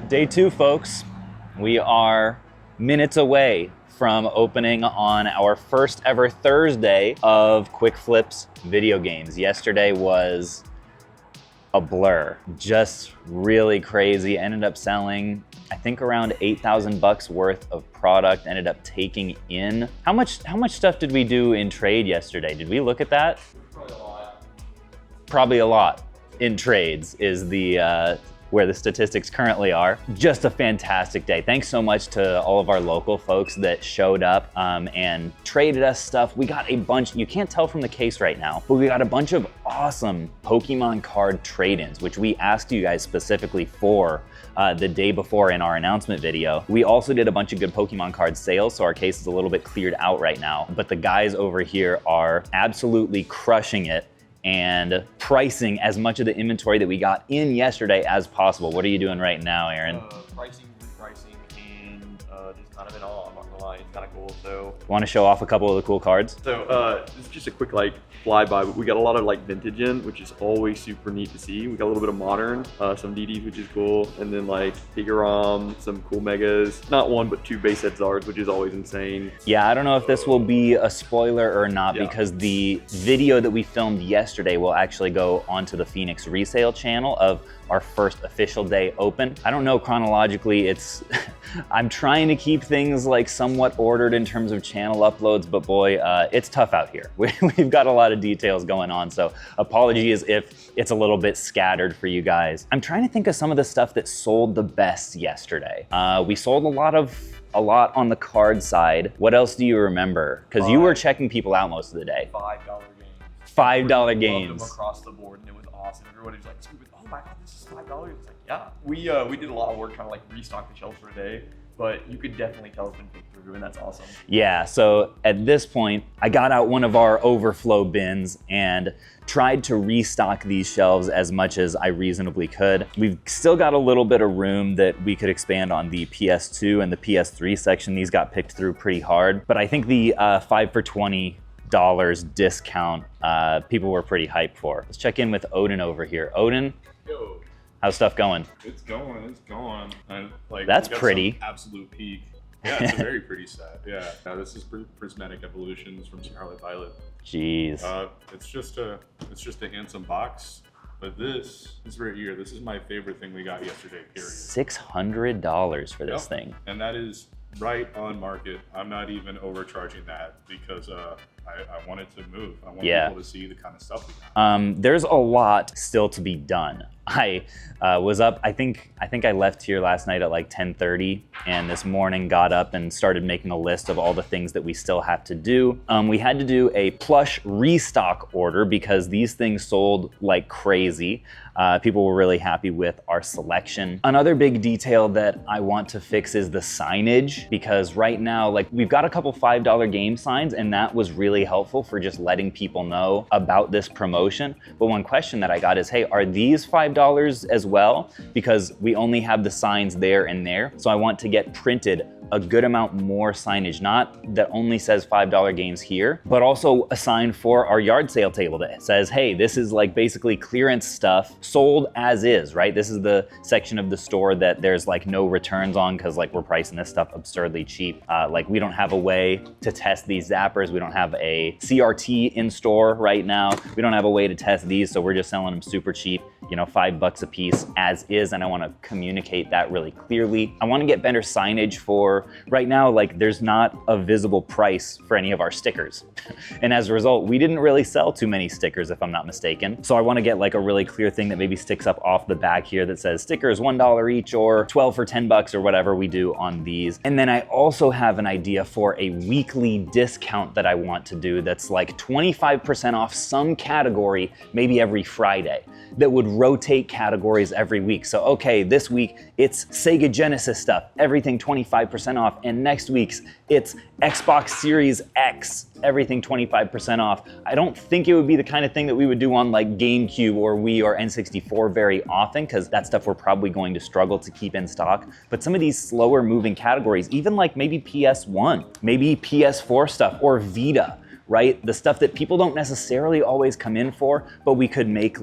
Day 2, folks. We are minutes away from opening on our first ever Thursday of QuickFlips video games. Yesterday was a blur, just really crazy. Ended up selling, I think, around 8,000 bucks worth of product. Ended up taking in, how much stuff did we do in trade yesterday? Did we look at that? Probably a lot. Probably a lot in trades is the where the statistics currently are. Just a fantastic day. Thanks so much to all of our local folks that showed up and traded us stuff. We got a bunch, you can't tell from the case right now, but we got a bunch of awesome Pokemon card trade-ins, which we asked you guys specifically for the day before in our announcement video. We also did a bunch of good Pokemon card sales, so our case is a little bit cleared out right now, but the guys over here are absolutely crushing it and pricing as much of the inventory that we got in yesterday as possible. What are you doing right now, Aaron? Pricing, repricing, and just kind of in all, I'm not gonna lie, it's kind of cool. So, Want to show off a couple of the cool cards? So this is just a quick flyby, but we got a lot of vintage in, which is always super neat to see. We got a little bit of modern, some DDs, which is cool, and then Figurom, some cool megas, not one but two base set Zards, which is always insane. Yeah, I don't know if this will be a spoiler or not, because the video that we filmed yesterday will actually go onto the Phoenix resale channel of our first official day open. I don't know chronologically, it's I'm trying to keep things somewhat ordered in terms of channel uploads, but boy, it's tough out here. We've got a lot of details going on, so apologies if it's a little bit scattered for you guys. I'm trying to think of some of the stuff that sold the best yesterday. We sold a lot on the card side. What else do you remember? Because you were checking people out most of the day. $5 games. $5 games. Them across the board, and it was awesome. Everybody was oh my god, this is $5. It's yeah. We did a lot of work trying to restock the shelves for a day, but you could definitely tell it's been picked through, and that's awesome. Yeah, so at this point, I got out one of our overflow bins and tried to restock these shelves as much as I reasonably could. We've still got a little bit of room that we could expand on the PS2 and the PS3 section. These got picked through pretty hard, but I think the 5 for $20 discount, people were pretty hyped for. Let's check in with Odin over here. Odin, yo, how's stuff going? It's going. And, that's pretty. Absolute peak. Yeah, it's a very pretty set. Yeah, this is Prismatic Evolutions from Scarlet Violet. Jeez. It's just a handsome box. But this right here, this is my favorite thing we got yesterday, period. $600 for this thing. And that is right on market. I'm not even overcharging that because I wanted to move. I want people to see the kind of stuff we got. There's a lot still to be done. I was up, I think I left here last night at 10:30, and this morning got up and started making a list of all the things that we still have to do. We had to do a plush restock order because these things sold like crazy. People were really happy with our selection. Another big detail that I want to fix is the signage, because right now, we've got a couple $5 game signs, and that was really helpful for just letting people know about this promotion. But one question that I got is, hey, are these $5 as well? Because we only have the signs there and there. So I want to get printed a good amount more signage, not that only says $5 games here, but also a sign for our yard sale table that says, hey, this is basically clearance stuff sold as is, right? This is the section of the store that there's no returns on, because we're pricing this stuff absurdly cheap. We don't have a way to test these zappers. We don't have a CRT in store right now. We don't have a way to test these, so we're just selling them super cheap, $5 a piece as is, and I want to communicate that really clearly. I want to get better signage for, right now, there's not a visible price for any of our stickers. And as a result, we didn't really sell too many stickers, if I'm not mistaken. So I want to get a really clear thing that maybe sticks up off the back here that says stickers $1 each, or 12 for 10 bucks, or whatever we do on these. And then I also have an idea for a weekly discount that I want to do that's 25% off some category, maybe every Friday, that would rotate categories every week. So, okay, this week it's Sega Genesis stuff, everything 25% off, and next week's it's Xbox Series X, everything 25% off. I don't think it would be the kind of thing that we would do on GameCube or Wii or N64 very often, because that stuff we're probably going to struggle to keep in stock. But some of these slower moving categories, even maybe PS1, maybe PS4 stuff, or Vita, right? The stuff that people don't necessarily always come in for, but we could make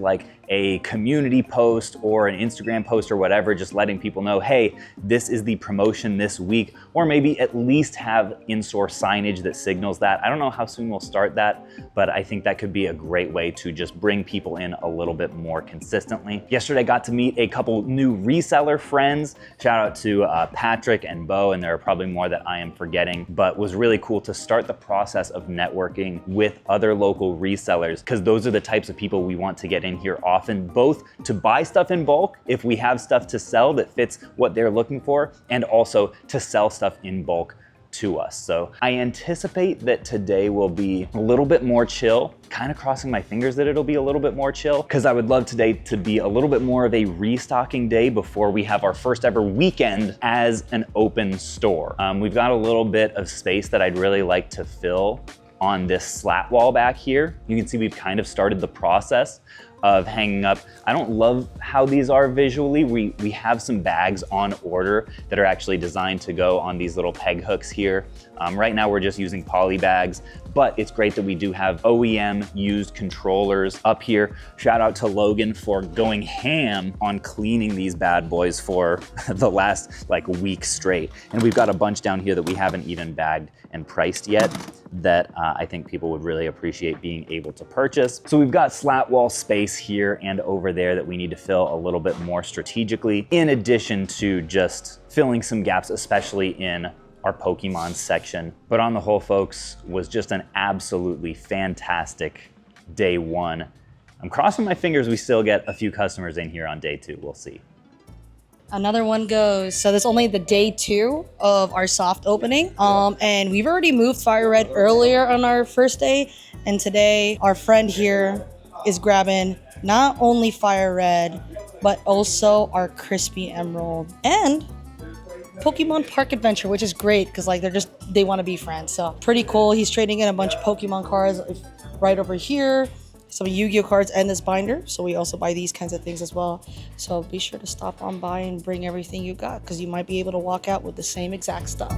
a community post or an Instagram post or whatever, just letting people know, hey, this is the promotion this week, or maybe at least have in-store signage that signals that. I don't know how soon we'll start that, but I think that could be a great way to just bring people in a little bit more consistently. Yesterday, I got to meet a couple new reseller friends. Shout out to Patrick and Bo, and there are probably more that I am forgetting, but was really cool to start the process of networking with other local resellers, because those are the types of people we want to get in here often, both to buy stuff in bulk if we have stuff to sell that fits what they're looking for, and also to sell stuff in bulk to us. So I anticipate that today will be a little bit more chill, kind of crossing my fingers that it'll be a little bit more chill, because I would love today to be a little bit more of a restocking day before we have our first ever weekend as an open store. We've got a little bit of space that I'd really like to fill on this slat wall back here. You can see we've kind of started the process of hanging up. I don't love how these are visually. We have some bags on order that are actually designed to go on these little peg hooks here. Right now we're just using poly bags, but it's great that we do have OEM used controllers up here. Shout out to Logan for going ham on cleaning these bad boys for the last like week straight. And we've got a bunch down here that we haven't even bagged and priced yet that I think people would really appreciate being able to purchase. So we've got slat wall space here and over there that we need to fill a little bit more strategically, in addition to just filling some gaps, especially in our Pokemon section. But on the whole, folks, was just an absolutely fantastic day one. I'm crossing my fingers we still get a few customers in here on day two. We'll see. Another one goes. So that's only the day 2 of our soft opening. And we've already moved Fire Red earlier on our first day. And today our friend here is grabbing not only Fire Red, but also our Crispy Emerald and Pokemon Park Adventure, which is great because like they want to be friends. So pretty cool. He's trading in a bunch of Pokemon cards right over here, some Yu-Gi-Oh cards and this binder. So we also buy these kinds of things as well. So be sure to stop on by and bring everything you got, because you might be able to walk out with the same exact stuff.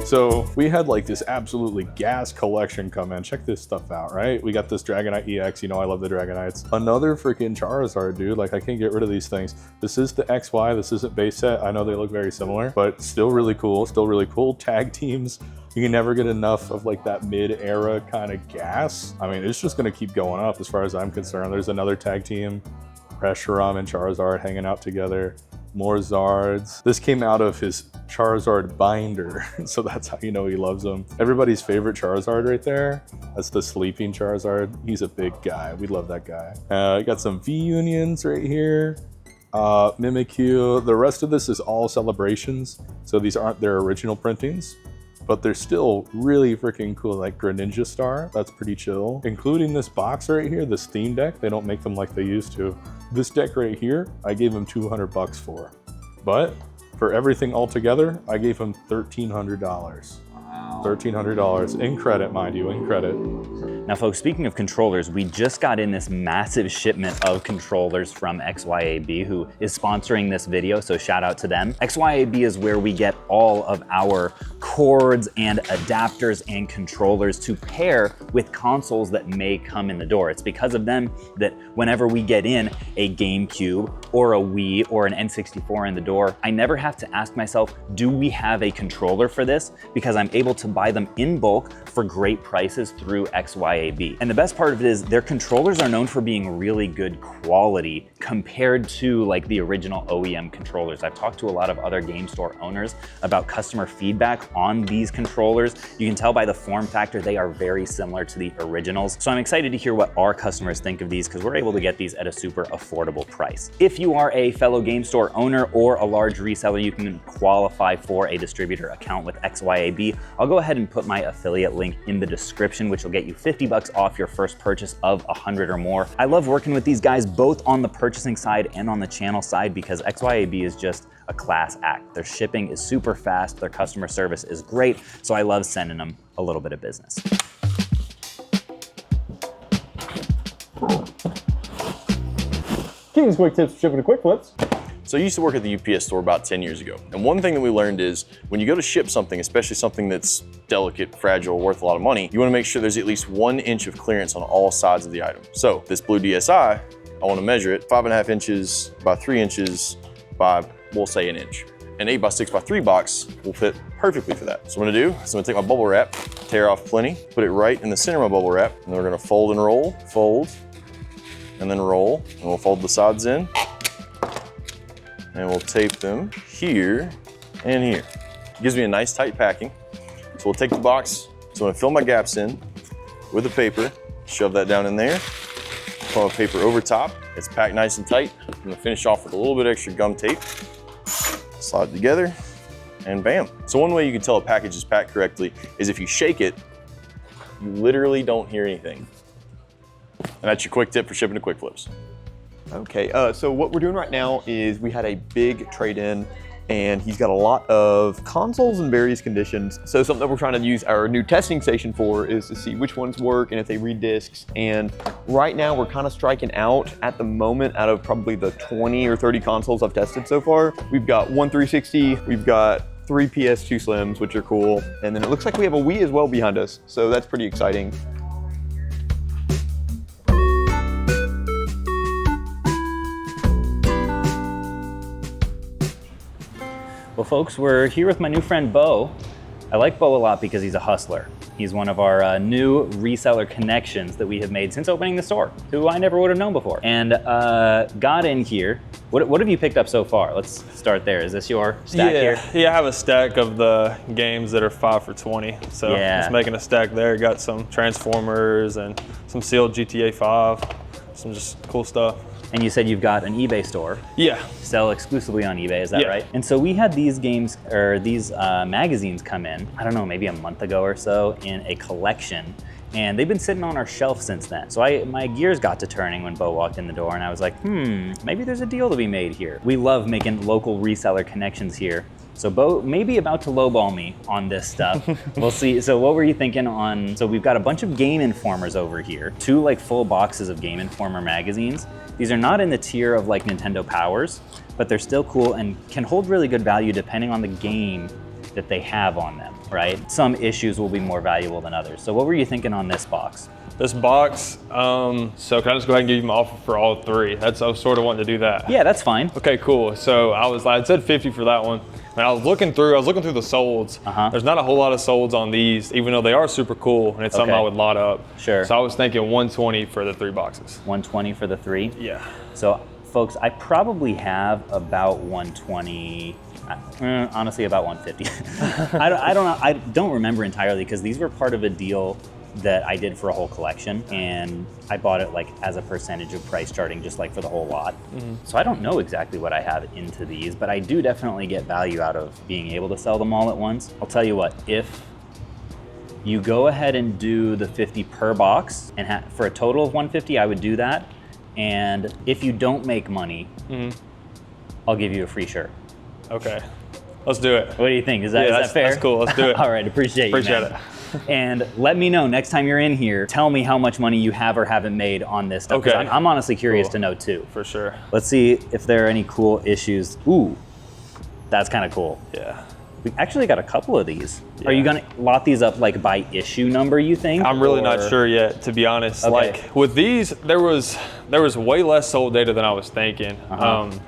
So we had like this absolutely gas collection come in. Check this stuff out, right? We got this Dragonite EX. You know I love the Dragonites. Another freaking Charizard, dude. Like I can't get rid of these things. This is the XY. This isn't base set. I know they look very similar, but still really cool. Still really cool. Tag teams. You can never get enough of like that mid-era kind of gas. I mean, it's just gonna keep going up as far as I'm concerned. There's another tag team, Reshiram and Charizard hanging out together. More Zards. This came out of his Charizard binder, so that's how you know he loves them. Everybody's favorite Charizard right there. That's the sleeping Charizard. He's a big guy. We love that guy. Got some V-Unions right here. Mimikyu. The rest of this is all celebrations, so these aren't their original printings, but they're still really freaking cool. Like Greninja Star, that's pretty chill. Including this box right here, this theme deck. They don't make them like they used to. This deck right here, I gave him $200 for. But for everything all together, I gave him $1,300. Wow. $1,300 in credit, mind you, in credit. Now folks, speaking of controllers, we just got in this massive shipment of controllers from XYAB, who is sponsoring this video, so shout out to them. XYAB is where we get all of our cords and adapters and controllers to pair with consoles that may come in the door. It's because of them that whenever we get in a GameCube or a Wii or an N64 in the door, I never have to ask myself, do we have a controller for this? Because I'm able to buy them in bulk for great prices through XYAB. And the best part of it is their controllers are known for being really good quality compared to like the original OEM controllers. I've talked to a lot of other game store owners about customer feedback on these controllers. You can tell by the form factor, they are very similar to the originals. So I'm excited to hear what our customers think of these, because we're able to get these at a super affordable price. If you are a fellow game store owner or a large reseller, you can qualify for a distributor account with XYAB. I'll go ahead and put my affiliate link in the description, which will get you $50 off your first purchase of 100 or more. I love working with these guys both on the purchasing side and on the channel side, because XYAB is just a class act. Their shipping is super fast, their customer service is great, so I love sending them a little bit of business. King's Quick Tips for shipping to QuickFlips. So I used to work at the UPS store about 10 years ago. And one thing that we learned is when you go to ship something, especially something that's delicate, fragile, worth a lot of money, you wanna make sure there's at least 1 inch of clearance on all sides of the item. So this blue DSI, I wanna measure it 5.5 inches by 3 inches by, we'll say, 1 inch. An 8x6x3 box will fit perfectly for that. So what I'm gonna do is I'm gonna take my bubble wrap, tear off plenty, put it right in the center of my bubble wrap, and then we're gonna fold and roll, fold, and then roll, and we'll fold the sides in, and we'll tape them here and here. It gives me a nice tight packing. So we'll take the box, so I'm gonna fill my gaps in with the paper, shove that down in there, put my paper over top, it's packed nice and tight. I'm gonna finish off with a little bit extra gum tape, slide it together, and bam. So one way you can tell a package is packed correctly is if you shake it, you literally don't hear anything. And that's your quick tip for shipping to QuickFlips. Okay, so what we're doing right now is we had a big trade-in, and he's got a lot of consoles in various conditions. So something that we're trying to use our new testing station for is to see which ones work and if they read discs. And right now we're kind of striking out at the moment out of probably the 20 or 30 consoles I've tested so far. We've got one 360, we've got 3 PS2 Slims, which are cool. And then it looks like we have a Wii as well behind us. So that's pretty exciting. Well, folks, we're here with my new friend, Bo. I like Bo a lot because he's a hustler. He's one of our new reseller connections that we have made since opening the store, who I never would have known before. And got in here. What have you picked up so far? Let's start there. Is this your stack here? Yeah, I have a stack of the games that are 5 for 20. So Yeah. just making a stack there. Got some Transformers and some sealed GTA 5, some just cool stuff. And you said you've got an eBay store. Yeah. Sell exclusively on eBay, is that Yeah. right? And so we had these games, or these magazines come in, I don't know, maybe a month ago or so, in a collection. And they've been sitting on our shelf since then. So my gears got to turning when Bo walked in the door, and I was like, maybe there's a deal to be made here. We love making local reseller connections here. So Bo may be about to lowball me on this stuff. We'll see. So what were you thinking on, so we've got a bunch of Game Informers over here, 2 like full boxes of Game Informer magazines. These are not in the tier of like Nintendo Powers, but they're still cool and can hold really good value depending on the game that they have on them, right? Some issues will be more valuable than others. So what were you thinking on this box? This box, so can I just go ahead and give you my offer for all 3? I was sort of wanting to do that. Yeah, that's fine. Okay, cool. So I said 50 for that one. And I was looking through the solds. There's not a whole lot of solds on these, even though they are super cool, and it's something I would lot up. Sure. So I was thinking 120 for the 3 boxes. 120 for the 3? Yeah. So folks, I probably have about 120, honestly about 150. I don't remember entirely because these were part of a deal that I did for a whole collection, and I bought it like as a percentage of price charting, just like for the whole lot. So I don't know exactly what I have into these, but I do definitely get value out of being able to sell them all at once. I'll tell you what, if you go ahead and do the 50 per box, and for a total of 150, I would do that. And if you don't make money, I'll give you a free shirt. Okay, let's do it. What do you think? Is that fair? That's cool, let's do it. All right, appreciate it. it. And let me know next time you're in here, tell me how much money you have or haven't made on this stuff. 'Cause Okay. I'm honestly curious Cool. to know too. For sure. Let's see if there are any cool issues. Ooh, that's kind of cool. Yeah. We actually got a couple of these. Yeah. Are you gonna lot these up like by issue number, you think? I'm really or- not sure yet, to be honest. Okay. Like with these, there was way less sold data than I was thinking.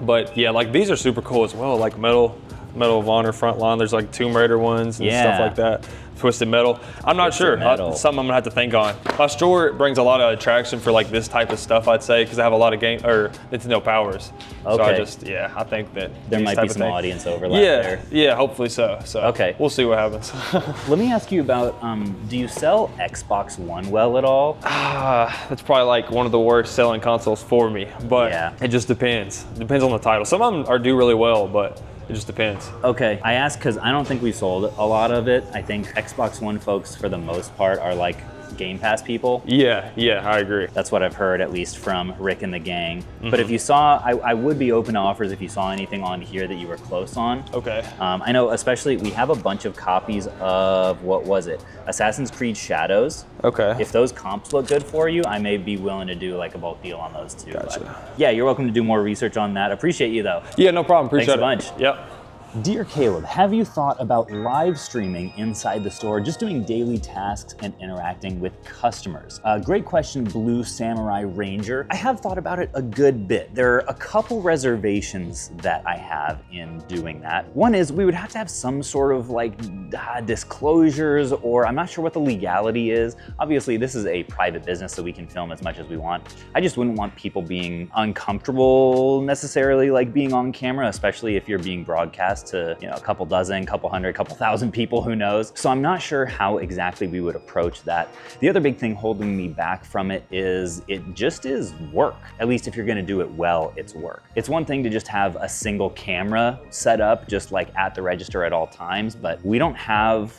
But yeah, like these are super cool as well. Like Medal of Honor Frontline. There's like Tomb Raider ones and stuff like that. Twisted Metal. I'm not sure. Metal. Something I'm gonna have to think on. My store brings a lot of attraction for like this type of stuff, I'd say, because I have a lot of Nintendo Powers. So Okay. I think that There these might type be of some things- audience overlap Yeah, there. yeah, hopefully so. So Okay. we'll see what happens. Let me ask you about, do you sell Xbox One well at all? That's probably like one of the worst selling consoles for me, but Yeah. it just depends. Depends on the title. Some of them do really well, but it just depends. Okay, I asked because I don't think we sold a lot of it. I think Xbox One folks, for the most part, are like Game Pass people. Yeah, I agree. That's what I've heard, at least from Rick and the gang. But if you saw, I would be open to offers if you saw anything on here that you were close on. Okay. I know, especially, we have a bunch of copies of, what was it? Assassin's Creed Shadows. Okay. If those comps look good for you, I may be willing to do like a bulk deal on those too. Gotcha. But yeah, you're welcome to do more research on that. Appreciate you though. Yeah, no problem. Appreciate Thanks a it. bunch. Yep. Dear Caleb, have you thought about live streaming inside the store, just doing daily tasks and interacting with customers? Great question, Blue Samurai Ranger. I have thought about it a good bit. There are a couple reservations that I have in doing that. One is we would have to have some sort of like disclosures, or I'm not sure what the legality is. Obviously, this is a private business, so we can film as much as we want. I just wouldn't want people being uncomfortable necessarily like being on camera, especially if you're being broadcast to, you know, a couple dozen, couple hundred, couple thousand people, who knows? So I'm not sure how exactly we would approach that. The other big thing holding me back from it is just is work. At least if you're gonna do it well, it's work. It's one thing to just have a single camera set up just like at the register at all times, but we don't have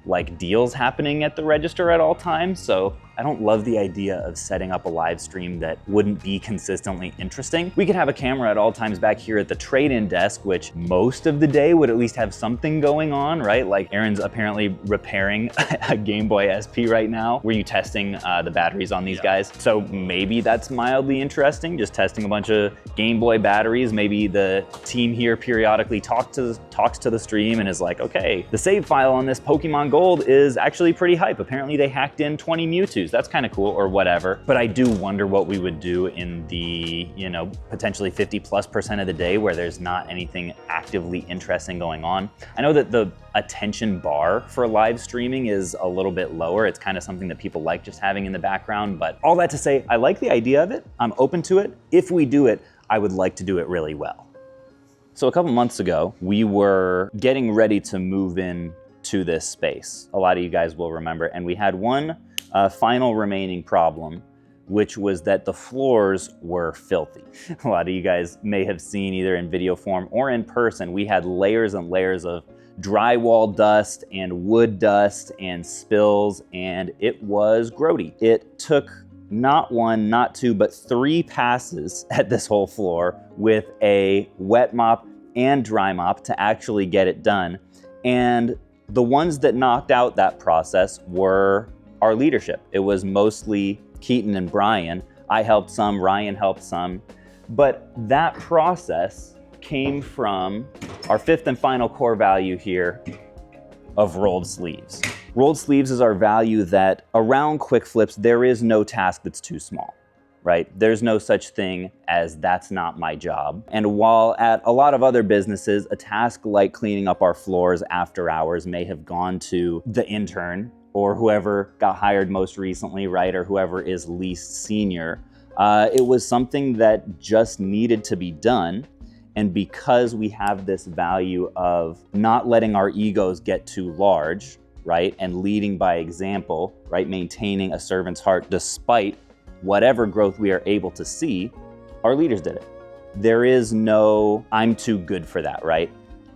like deals happening at the register at all times. So I don't love the idea of setting up a live stream that wouldn't be consistently interesting. We could have a camera at all times back here at the trade-in desk, which most of the day would at least have something going on, right? Like Aaron's apparently repairing a Game Boy SP right now. Were you testing the batteries on these guys? So maybe that's mildly interesting, just testing a bunch of Game Boy batteries. Maybe the team here periodically talks to the stream and is like, okay, the save file on this Pokemon Gold is actually pretty hype. Apparently they hacked in 20 Mewtwo's. That's kind of cool, or whatever. But I do wonder what we would do in the, you know, potentially 50+% of the day where there's not anything actively interesting going on. I know that the attention bar for live streaming is a little bit lower. It's kind of something that people like just having in the background. But all that to say, I like the idea of it. I'm open to it. If we do it, I would like to do it really well. So a couple months ago, we were getting ready to move in to this space. A lot of you guys will remember, and we had one final remaining problem, which was that the floors were filthy. A lot of you guys may have seen either in video form or in person, we had layers and layers of drywall dust and wood dust and spills, and it was grody. It took not one, not two, but 3 passes at this whole floor with a wet mop and dry mop to actually get it done. And the ones that knocked out that process were our leadership. It was mostly Keaton and Brian. I helped some, Ryan helped some, but that process came from our 5th and final core value here of rolled sleeves. Rolled sleeves is our value that around QuickFlips, there is no task that's too small, right? There's no such thing as that's not my job. And while at a lot of other businesses, a task like cleaning up our floors after hours may have gone to the intern or whoever got hired most recently, right? Or whoever is least senior. It was something that just needed to be done. And because we have this value of not letting our egos get too large, right? And leading by example, right? Maintaining a servant's heart despite whatever growth we are able to see, our leaders did it. There is no, I'm too good for that, right?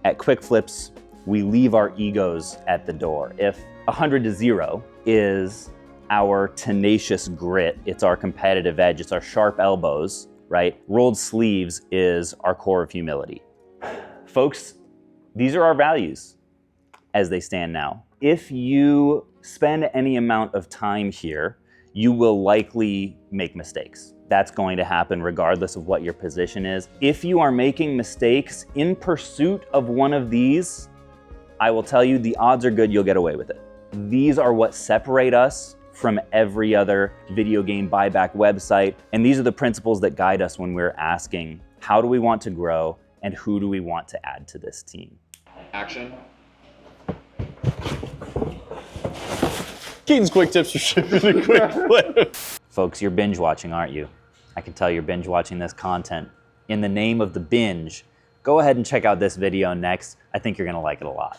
At QuickFlips, we leave our egos at the door. If 100 to 0 is our tenacious grit, it's our competitive edge, it's our sharp elbows, right? Rolled sleeves is our core of humility. Folks, these are our values as they stand now. If you spend any amount of time here, you will likely make mistakes. That's going to happen regardless of what your position is. If you are making mistakes in pursuit of one of these, I will tell you the odds are good you'll get away with it. These are what separate us from every other video game buyback website. And these are the principles that guide us when we're asking, how do we want to grow and who do we want to add to this team? Action. Keaton's quick tips for shipping a quick flip. Folks, you're binge watching, aren't you? I can tell you're binge watching this content. In the name of the binge, go ahead and check out this video next. I think you're gonna like it a lot.